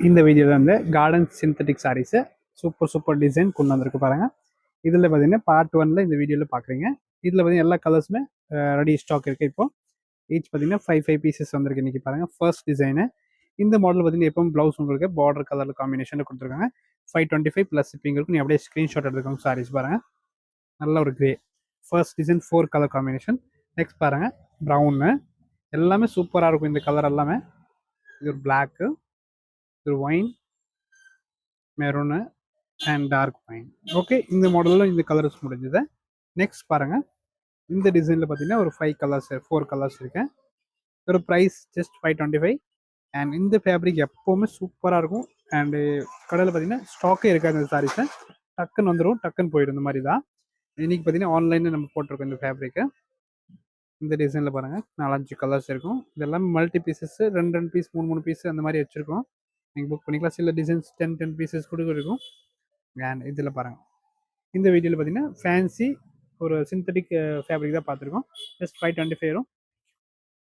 இந்த வீடியோவில் வந்து கார்டன் சிந்தட்டிக் சாரீஸு சூப்பர் டிசைன் கொண்டு வந்திருக்கு பாருங்கள். இதில் பார்த்தீங்கன்னா பார்ட் 1ல் இந்த வீடியோவில் பார்க்குறீங்க. இதில் பார்த்தீங்கன்னா எல்லா கலர்ஸுமே ரெடி ஸ்டாக் இருக்குது. இப்போ ஈச் பார்த்தீங்கன்னா 5 பீசஸ் வந்திருக்கு. இன்றைக்கி பாருங்கள் ஃபர்ஸ்ட் டிசைனு. இந்த மாடல் பார்த்தீங்கன்னா எப்பவும் ப்ளவுஸ் உங்களுக்கு பார்டர் கலர் காம்பினேஷனில் கொடுத்துருக்காங்க. 525 ப்ளஸ் ஷிப்பிங் இருக்கும். நீ அப்படியே ஸ்க்ரீன்ஷாட் எடுத்துக்கோங்க. சாரீஸ் பாருங்கள், நல்ல ஒரு grey first design 4 colour combination. Next பாருங்கள் ப்ரௌனு, எல்லாமே சூப்பராக இருக்கும் இந்த கலர் எல்லாமே. இது ஒரு பிளாக்கு, இது ஒரு wine, maroon and dark wine. Okay, இந்த மாடலில் இந்த கலர்ஸ் முடிஞ்சது. நெக்ஸ்ட் பாருங்கள், இந்த டிசைனில் பார்த்தீங்கன்னா ஒரு 4 கலர்ஸ் இருக்கு. ஒரு ப்ரைஸ் ஜஸ்ட் 525. அண்ட் இந்த ஃபேப்ரிக் எப்போவுமே சூப்பராக இருக்கும். அண்டு கடையில் பார்த்தீங்கன்னா ஸ்டாக்கே இருக்காது. இந்த சாரீஸை டக்குன்னு வந்துடும், டக்குன்னு போயிடும். இந்த மாதிரி தான் இன்றைக்கி பார்த்தீங்கன்னா ஆன்லைனில் நம்ம போட்டிருக்கோம் இந்த ஃபேப்ரிக்கு. இந்த டிசைனில் பாருங்கள் 4-5 கலர்ஸ் இருக்கும். இதெல்லாம் மல்டி பீசஸ், 2 பீஸ் 3 பீஸ் அந்த மாதிரி வச்சுருக்கோம். நீங்கள் புக் பண்ணிக்கலாம். சில டிசைன்ஸ் 10 பீசஸ் கூட இருக்கும். அண்ட் இதில் பாருங்கள், இந்த வீடியோவில் பார்த்தீங்கன்னா ஃபேன்சி ஒரு சிந்தட்டிக் ஃபேப்ரிக் தான் பார்த்துருக்கோம். ஜஸ்ட் 525 வரும்.